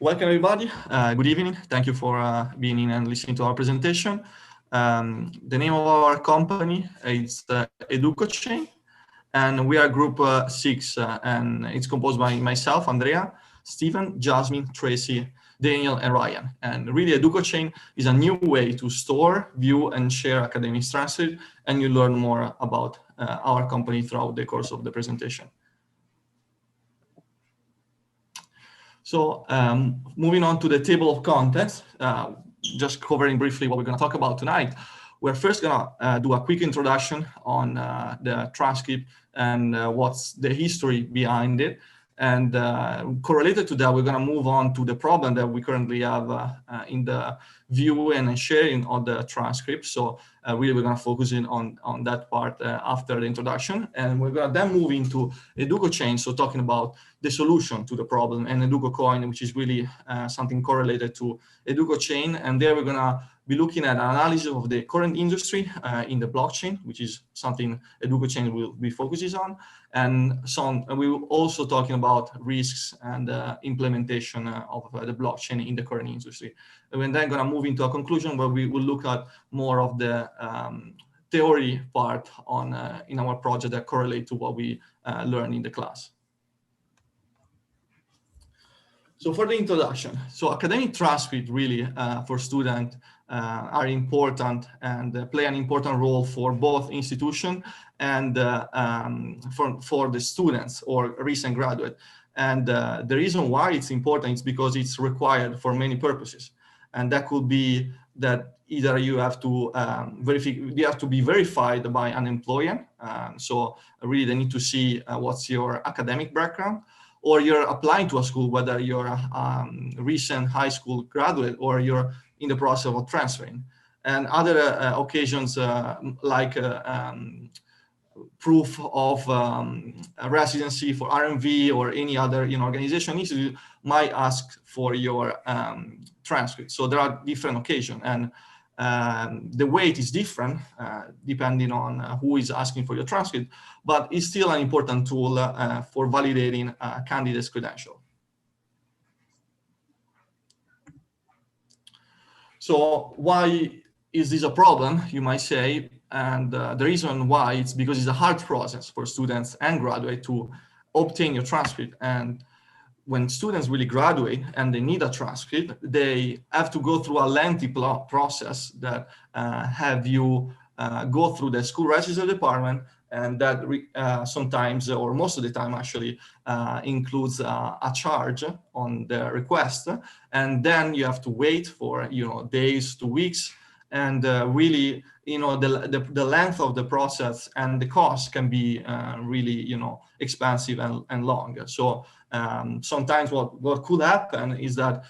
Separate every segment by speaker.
Speaker 1: Welcome everybody. Good evening. Thank you for being in and listening to our presentation. The name of our company is EducoChain, and we are group 6, and it's composed by myself, Andrea, Stephen, Jasmine, Tracy, Daniel, and Ryan. And really, EducoChain is a new way to store, view, and share academic transcripts, and you learn more about our company throughout the course of the presentation. So moving on to the table of contents, just covering briefly what we're going to talk about tonight. We're first going to do a quick introduction on the transcript and what's the history behind it. And correlated to that, we're going to move on to the problem that we currently have in the view and sharing of the transcript. So really, we're going to focus in on that part after the introduction. And we're going to then move into EducoChain, so talking about the solution to the problem, and EducoCoin, which is really something correlated to EducoChain. And there we're going to be looking at analysis of the current industry in the blockchain, which is something EducoChain will be focusing on. And we will also talking about risks and implementation of the blockchain in the current industry. And we're then going to move into a conclusion where we will look at more of the theory part on in our project that correlate to what we learn in the class. So for the introduction, so academic transcript really for students are important and play an important role for both institution and for the students or recent graduate. And the reason why it's important is because it's required for many purposes. And that could be that either you have to be verified by an employer. So really they need to see what's your academic background, or you're applying to a school, whether you're a recent high school graduate or you're in the process of transferring. And other occasions like proof of residency for RMV or any other organization institute might ask for your transcript. So there are different occasions, and the weight is different depending on who is asking for your transcript, but it's still an important tool for validating a candidate's credential. So why is this a problem, you might say? And the reason why it's because it's a hard process for students and graduates to obtain your transcript. And when students really graduate and they need a transcript, they have to go through a lengthy process that have you go through the school register department, and that sometimes, or most of the time actually, includes a charge on the request. And then you have to wait for days to weeks, and really the length of the process and the cost can be really expensive and long. So sometimes what could happen is that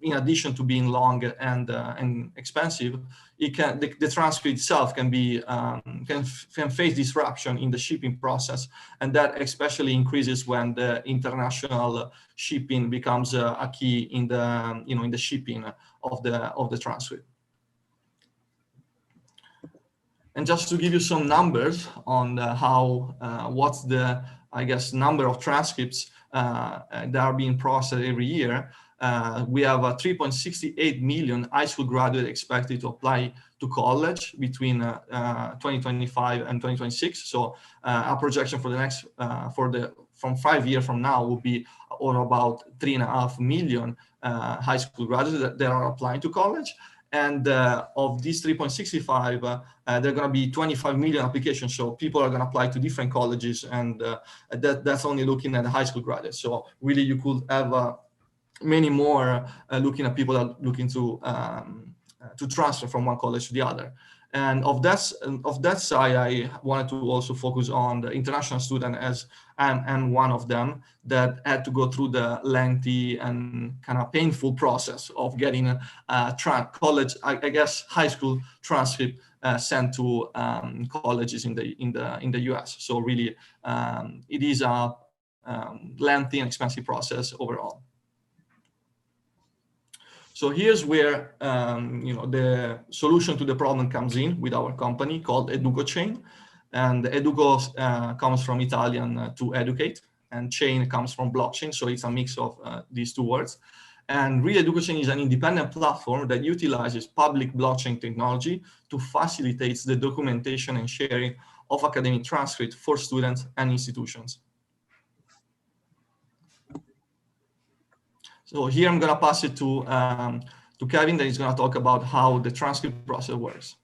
Speaker 1: in addition to being long and expensive, the transcript itself can be can face disruption in the shipping process, and that especially increases when the international shipping becomes a key in the in the shipping of the transcript. And just to give you some numbers on how what's the number of transcripts that are being processed every year. We have 3.68 million high school graduates expected to apply to college between 2025 and 2026. So our projection for the next from 5 years from now will be about 3.5 million high school graduates that are applying to college. And of these 3.65, there are going to be 25 million applications. So people are going to apply to different colleges, and that's only looking at the high school graduates. So really, you could have many more looking at people that are looking to transfer from one college to the other. And of that side, I wanted to also focus on the international student, as I'm one of them that had to go through the lengthy and kind of painful process of getting a college, high school transcript sent to colleges in the US. So really, it is a lengthy and expensive process overall. So here's where the solution to the problem comes in with our company called EducoChain. And Educo comes from Italian to educate. and chain comes from blockchain, so it's a mix of these two words. And EducoChain is an independent platform that utilizes public blockchain technology to facilitate the documentation and sharing of academic transcripts for students and institutions. So here I'm going to pass it to Kevin, that is going to talk about how the transcript process works.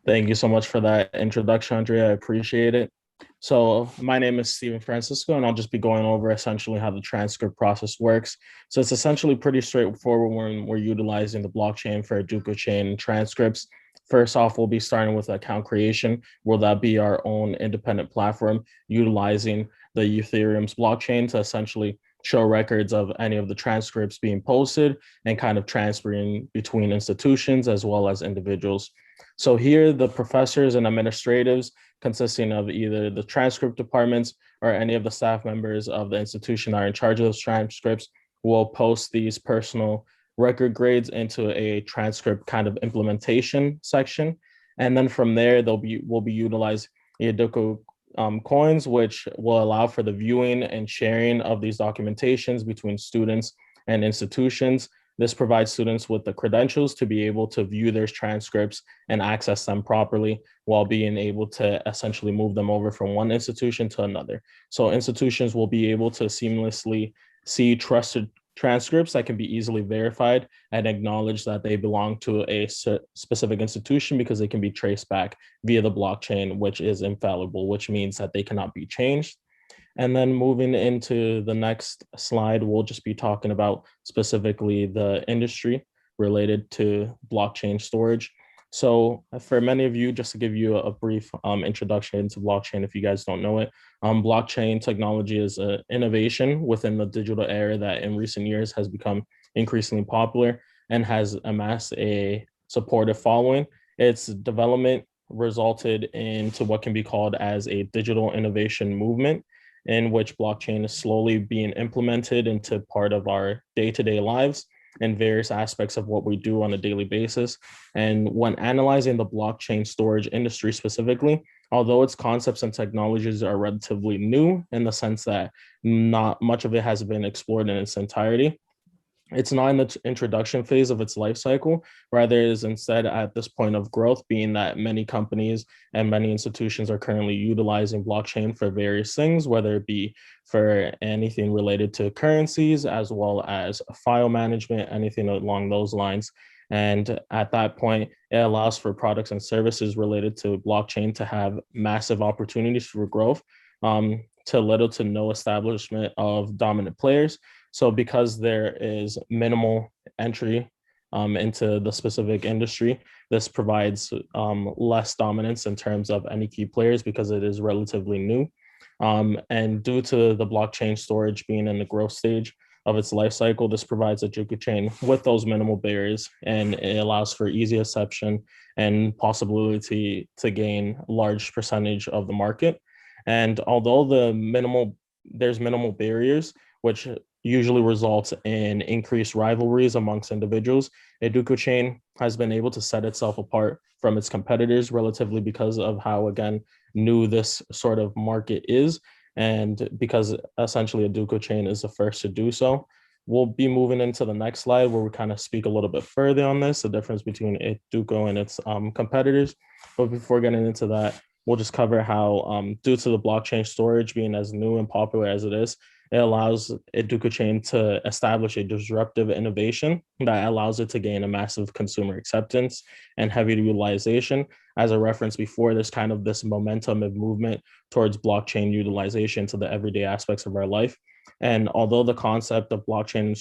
Speaker 2: Thank you so much for that introduction, Andrea. I appreciate it. So my name is Steven Francisco, and I'll just be going over essentially how the transcript process works. So it's essentially pretty straightforward when we're utilizing the blockchain for EducoChain transcripts. First off, we'll be starting with account creation, where that be our own independent platform utilizing the Ethereum's blockchain to essentially show records of any of the transcripts being posted and kind of transferring between institutions as well as individuals. So here, the professors and administratives, consisting of either the transcript departments or any of the staff members of the institution are in charge of those transcripts, will post these personal record grades into a transcript kind of implementation section. And then from there, we'll be utilizing Educo coins, which will allow for the viewing and sharing of these documentations between students and institutions. This provides students with the credentials to be able to view their transcripts and access them properly while being able to essentially move them over from one institution to another. So institutions will be able to seamlessly see trusted transcripts that can be easily verified and acknowledge that they belong to a specific institution because they can be traced back via the blockchain, which is infallible, which means that they cannot be changed. And then moving into the next slide, we'll just be talking about specifically the industry related to blockchain storage. So for many of you, just to give you a brief introduction into blockchain, if you guys don't know it, blockchain technology is an innovation within the digital era that in recent years has become increasingly popular and has amassed a supportive following. Its development resulted into what can be called as a digital innovation movement, in which blockchain is slowly being implemented into part of our day-to-day lives and various aspects of what we do on a daily basis. And when analyzing the blockchain storage industry specifically, although its concepts and technologies are relatively new in the sense that not much of it has been explored in its entirety, it's not in the introduction phase of its life cycle, rather it is instead at this point of growth, being that many companies and many institutions are currently utilizing blockchain for various things, whether it be for anything related to currencies, as well as file management, anything along those lines. And at that point, it allows for products and services related to blockchain to have massive opportunities for growth, to little to no establishment of dominant players. So because there is minimal entry into the specific industry, this provides less dominance in terms of any key players because it is relatively new. And due to the blockchain storage being in the growth stage of its life cycle, this provides EducoChain with those minimal barriers, and it allows for easy acceptance and possibility to gain large percentage of the market. And although there's minimal barriers, which usually results in increased rivalries amongst individuals, EducoChain has been able to set itself apart from its competitors relatively because of how, again, new this sort of market is, and because essentially EducoChain is the first to do so. We'll be moving into the next slide where we kind of speak a little bit further on this, the difference between Educo and its competitors. But before getting into that, we'll just cover how, due to the blockchain storage being as new and popular as it is, it allows EducoChain to establish a disruptive innovation that allows it to gain a massive consumer acceptance and heavy utilization. As a reference before, there's kind of this momentum of movement towards blockchain utilization to the everyday aspects of our life. And although the concept of blockchain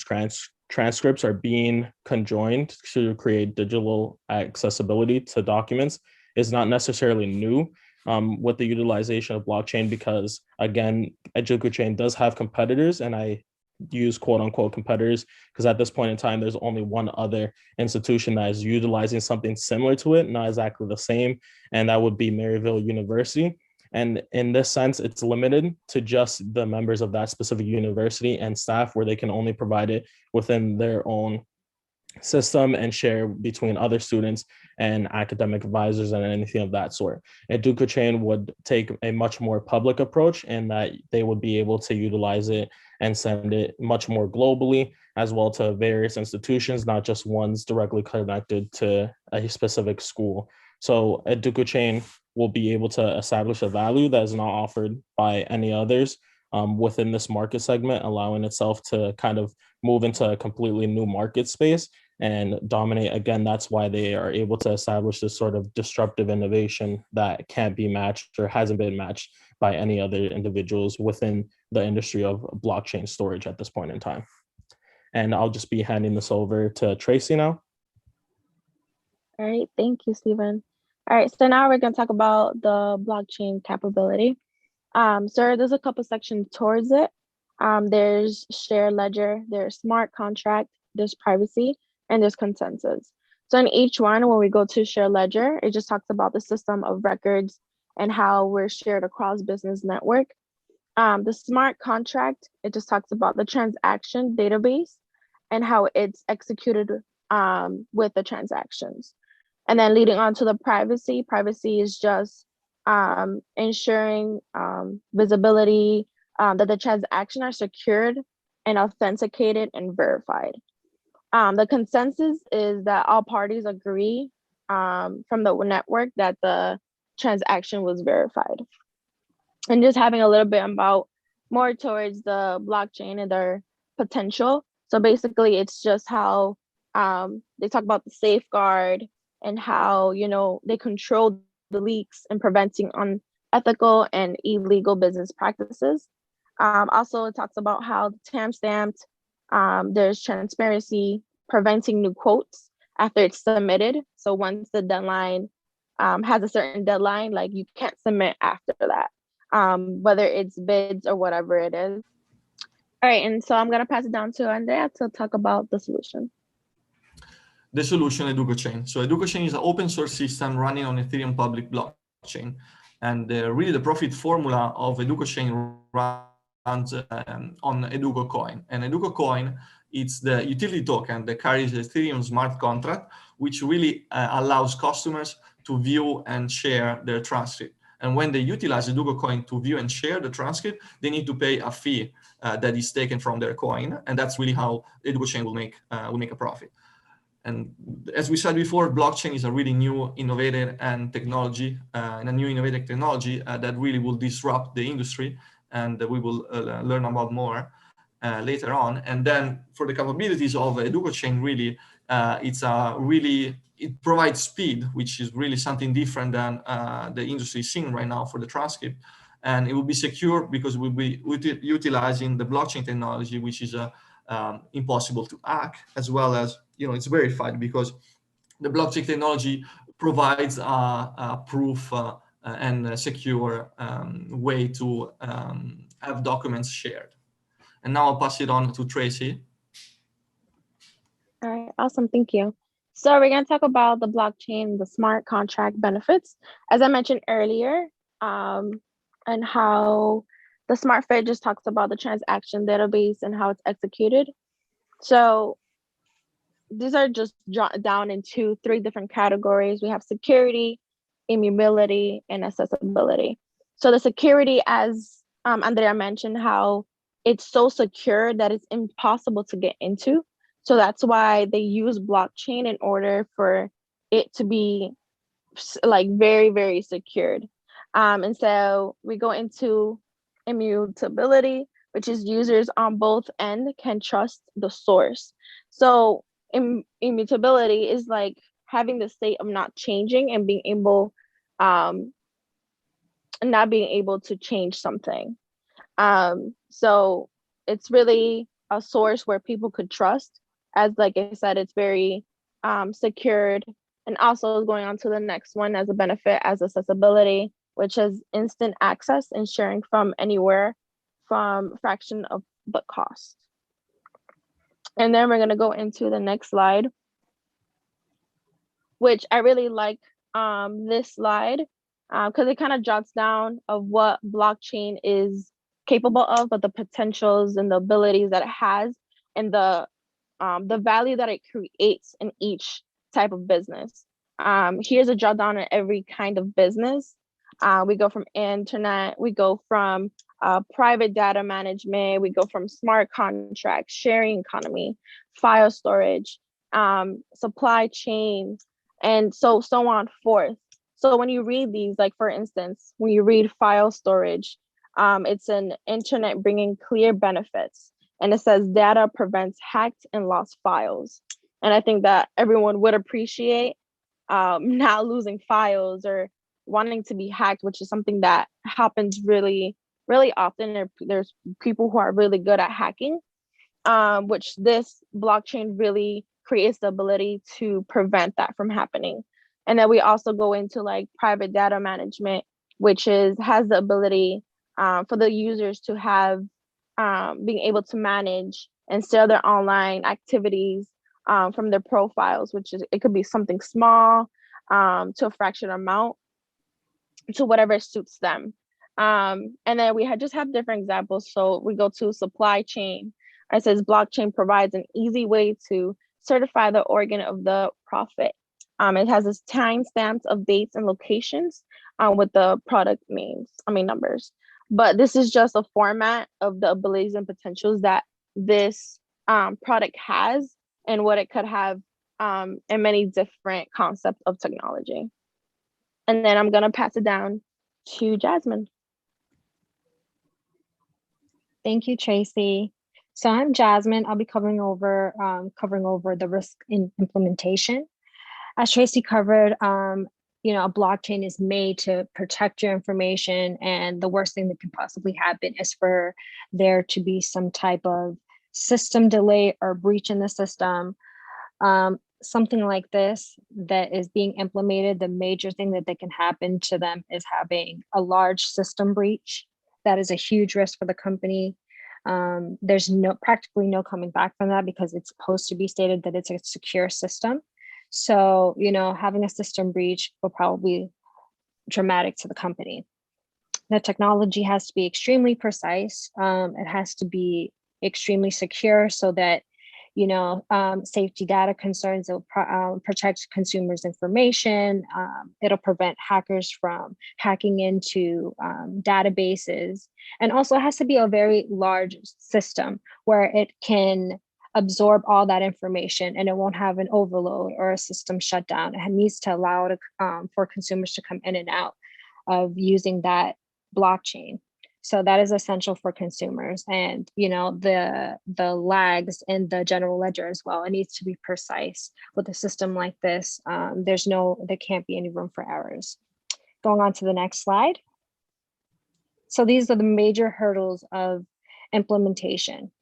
Speaker 2: transcripts are being conjoined to create digital accessibility to documents, is not necessarily new. With the utilization of blockchain, because again, EducoChain does have competitors, and I use quote unquote competitors because at this point in time, there's only one other institution that is utilizing something similar to it, not exactly the same, and that would be Maryville University. And in this sense, it's limited to just the members of that specific university and staff, where they can only provide it within their own system and share between other students and academic advisors and anything of that sort. EducoChain would take a much more public approach in that they would be able to utilize it and send it much more globally, as well to various institutions, not just ones directly connected to a specific school. So EducoChain will be able to establish a value that is not offered by any others within this market segment, allowing itself to kind of move into a completely new market space and dominate. Again, that's why they are able to establish this sort of disruptive innovation that can't be matched or hasn't been matched by any other individuals within the industry of blockchain storage at this point in time. And I'll just be handing this over to Tracy now.
Speaker 3: All right, thank you, Stephen. All right, so now we're going to talk about the blockchain capability. So there's a couple sections towards it. There's shared ledger, there's smart contract, there's privacy, and there's consensus. So in each one, when we go to shared ledger, it just talks about the system of records and how we're shared across business network. The smart contract, it just talks about the transaction database and how it's executed with the transactions. And then leading on to the privacy, privacy is just ensuring visibility, that the transactions are secured and authenticated and verified. The consensus is that all parties agree from the network that the transaction was verified. And just having a little bit about more towards the blockchain and their potential. So basically it's just how they talk about the safeguard and how, you know, they control the leaks and preventing unethical and illegal business practices. Also, it talks about how timestamped, there's transparency, preventing new quotes after it's submitted. So once the deadline has a certain deadline, like you can't submit after that, whether it's bids or whatever it is. All right, and so I'm gonna pass it down to Andrea to talk about the solution.
Speaker 1: The solution, EducoChain. So EducoChain is an open source system running on Ethereum public blockchain. And really the profit formula of EducoChain runs on EducoCoin. And EducoCoin, it's the utility token that carries Ethereum smart contract, which really allows customers to view and share their transcript. And when they utilize EducoCoin to view and share the transcript, they need to pay a fee that is taken from their coin. And that's really how EducoChain will make a profit. And as we said before, blockchain is a really new innovative technology that really will disrupt the industry, and we will learn about more later on. And then for the capabilities of EducoChain, really, it provides speed, which is really something different than the industry is seeing right now for the transcript. And it will be secure because we'll be utilizing the blockchain technology, which is impossible to hack, as well as, you know, it's verified because the blockchain technology provides a proof and a secure way to have documents shared. And now I'll pass it on to Tracy.
Speaker 3: All right, awesome, thank you. So we're gonna talk about the blockchain, the smart contract benefits, as I mentioned earlier, and how the smart fit just talks about the transaction database and how it's executed. So these are just drawn down into 3 different categories. We have security, immutability, and accessibility. So the security, as Andrea mentioned, how it's so secure that it's impossible to get into. So that's why they use blockchain in order for it to be like very, very secured. And so we go into immutability, which is users on both ends can trust the source. So immutability is like having the state of not changing and being able, not being able to change something. So it's really a source where people could trust. As like I said, it's very secured. And also going on to the next one as a benefit as accessibility, which is instant access and sharing from anywhere from fraction of the cost. And then we're going to go into the next slide, which I really like this slide because it kind of jots down of what blockchain is capable of, but the potentials and the abilities that it has, and the the value that it creates in each type of business. Here's a drop down on every kind of business. We go from internet, we go from private data management, we go from smart contracts, sharing economy, file storage, supply chain, and so on forth. So when you read these, like for instance, when you read file storage, it's an internet bringing clear benefits. And it says data prevents hacked and lost files. And I think that everyone would appreciate not losing files or wanting to be hacked, which is something that happens really, really often. There's people who are really good at hacking, which this blockchain really creates the ability to prevent that from happening. And then we also go into like private data management, which has the ability for the users to have being able to manage and sell their online activities from their profiles, which is, it could be something small to a fraction amount to whatever suits them. And then we just have different examples. So we go to supply chain. It says blockchain provides an easy way to certify the origin of the profit. It has its timestamps of dates and locations with the product numbers. But this is just a format of the abilities and potentials that this product has and what it could have in many different concepts of technology. And then I'm gonna pass it down to Jasmine.
Speaker 4: Thank you, Tracy. So I'm Jasmine. I'll be covering over the risk in implementation. As Tracy covered, a blockchain is made to protect your information, and the worst thing that can possibly happen is for there to be some type of system delay or breach in the system. Something like this that is being implemented, the major thing that can happen to them is having a large system breach. That is a huge risk for the company. There's practically no coming back from that because it's supposed to be stated that it's a secure system. So, having a system breach will probably be traumatic to the company. The technology has to be extremely precise. It has to be extremely secure so that safety data concerns, it'll protect consumers' information. It'll prevent hackers from hacking into databases. And also it has to be a very large system where it can absorb all that information and it won't have an overload or a system shutdown. It needs to allow for consumers to come in and out of using that blockchain. So that is essential for consumers, and the lags in the general ledger as well. It needs to be precise with a system like this. There can't be any room for errors. Going on to the next slide. So these are the major hurdles of implementation.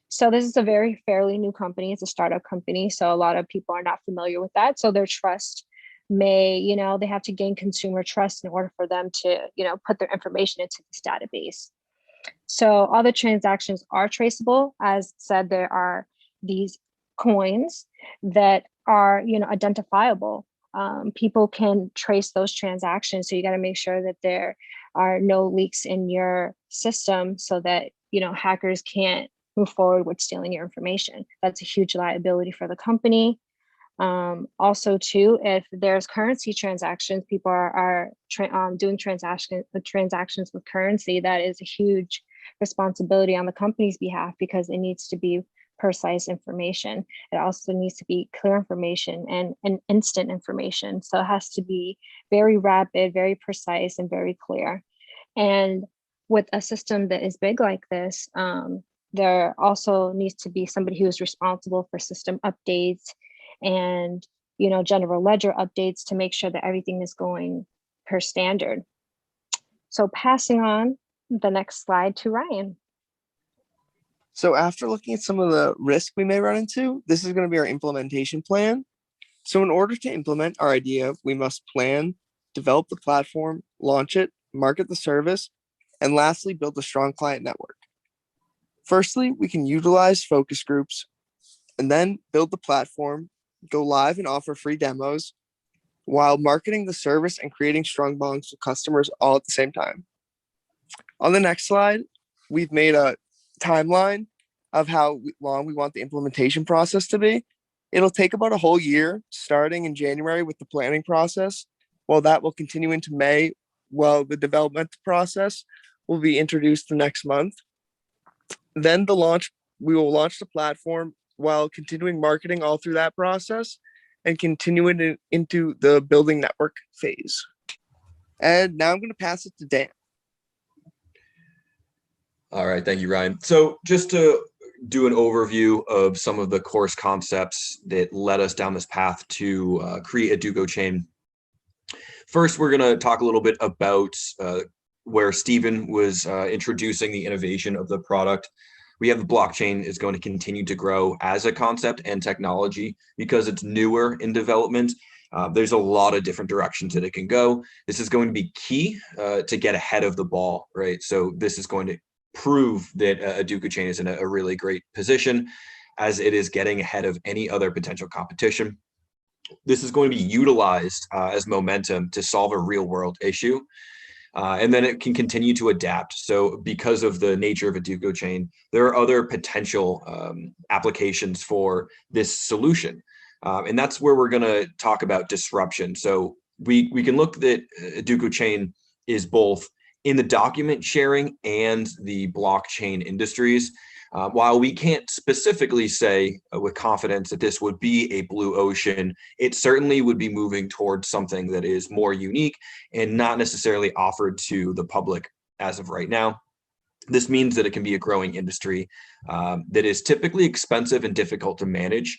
Speaker 4: So this is a very fairly new company. It's a startup company, so a lot of people are not familiar with that. So their trust they have to gain consumer trust in order for them to, put their information into this database. So all the transactions are traceable. As said, there are these coins that are, identifiable. People can trace those transactions. So you got to make sure that there are no leaks in your system so that, hackers can't move forward with stealing your information. That's a huge liability for the company. Also too, if there's currency transactions, people are doing transactions with currency, that is a huge responsibility on the company's behalf because it needs to be precise information. It also needs to be clear information and instant information. So it has to be very rapid, very precise, and very clear. And with a system that is big like this, there also needs to be somebody who is responsible for system updates and general ledger updates to make sure that everything is going per standard. So passing on the next slide to Ryan.
Speaker 5: So after looking at some of the risk we may run into, this is going to be our implementation plan. So in order to implement our idea, we must plan, develop the platform, launch it, market the service, and lastly, build a strong client network. Firstly, we can utilize focus groups and then build the platform, go live and offer free demos while marketing the service and creating strong bonds with customers all at the same time. On the next slide, we've made a timeline of how long we want the implementation process to be. It'll take about a whole year, starting in January with the planning process, while that will continue into May, while the development process will be introduced the next month. Then we will launch the platform while continuing marketing all through that process and continuing into the building network phase. And now I'm going to pass it to Dan.
Speaker 6: All right, thank you, Ryan. So just to do an overview of some of the course concepts that led us down this path to create EducoChain. First, we're going to talk a little bit about where Stephen was introducing the innovation of the product. We have the blockchain is going to continue to grow as a concept and technology because it's newer in development. There's a lot of different directions that it can go. This is going to be key to get ahead of the ball, right? So this is going to prove that EducoChain is in a really great position as it is getting ahead of any other potential competition. This is going to be utilized as momentum to solve a real world issue. And then it can continue to adapt. So because of the nature of EducoChain, there are other potential applications for this solution. And that's where we're going to talk about disruption. So we can look that EducoChain is both in the document sharing and the blockchain industries. While we can't specifically say with confidence that this would be a blue ocean, it certainly would be moving towards something that is more unique and not necessarily offered to the public as of right now. This means that it can be a growing industry that is typically expensive and difficult to manage.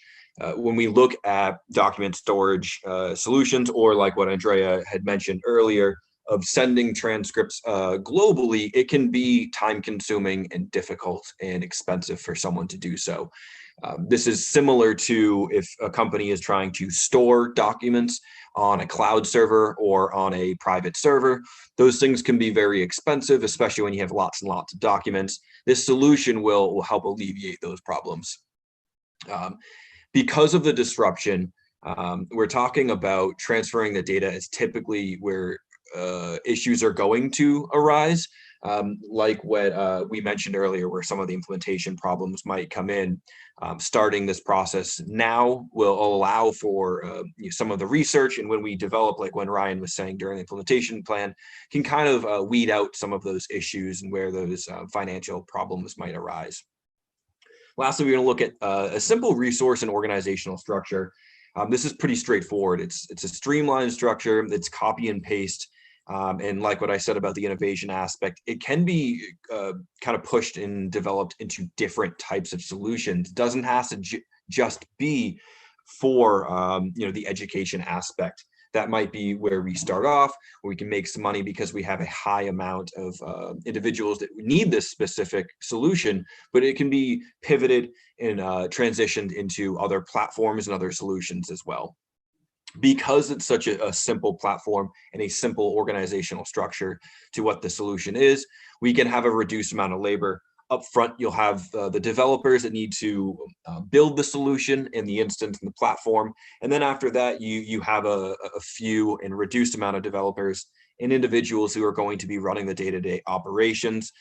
Speaker 6: When we look at document storage solutions, or like what Andrea had mentioned earlier, of sending transcripts globally, it can be time consuming and difficult and expensive for someone to do so. This is similar to if a company is trying to store documents on a cloud server or on a private server. Those things can be very expensive, especially when you have lots and lots of documents. This solution will help alleviate those problems. Because of the disruption, we're talking about transferring the data as typically where issues are going to arise, like what we mentioned earlier, where some of the implementation problems might come in. Starting this process now will allow for some of the research, and when we develop, like when Ryan was saying during the implementation plan, can kind of weed out some of those issues and where those financial problems might arise. Lastly, we're going to look at a simple resource and organizational structure. This is pretty straightforward. It's a streamlined structure that's copy and paste. And like what I said about the innovation aspect, it can be kind of pushed and developed into different types of solutions. It doesn't have to just be for the education aspect. That might be where we start off, where we can make some money because we have a high amount of individuals that need this specific solution, but it can be pivoted and transitioned into other platforms and other solutions as well. Because it's such a simple platform and a simple organizational structure to what the solution is, we can have a reduced amount of labor. Up front, you'll have the developers that need to build the solution in the instance in the platform. And then after that, you have a few and reduced amount of developers and individuals who are going to be running the day-to-day operations.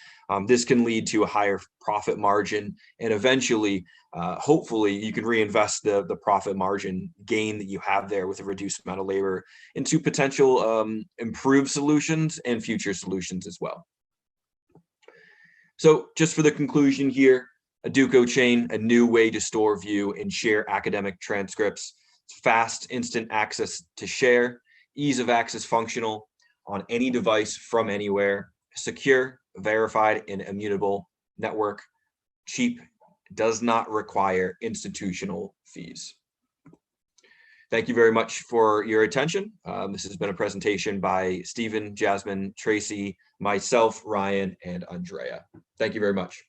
Speaker 6: This can lead to a higher profit margin, and eventually, hopefully, you can reinvest the profit margin gain that you have there with a reduced amount of labor into potential improved solutions and future solutions as well. So just for the conclusion here, EducoChain, a new way to store, view, and share academic transcripts. It's fast, instant access to share, ease of access functional on any device from anywhere, secure, verified, and immutable network, cheap, does not require institutional fees. Thank you very much for your attention. This has been a presentation by Stephen, Jasmine, Tracy, myself, Ryan, and Andrea. Thank you very much.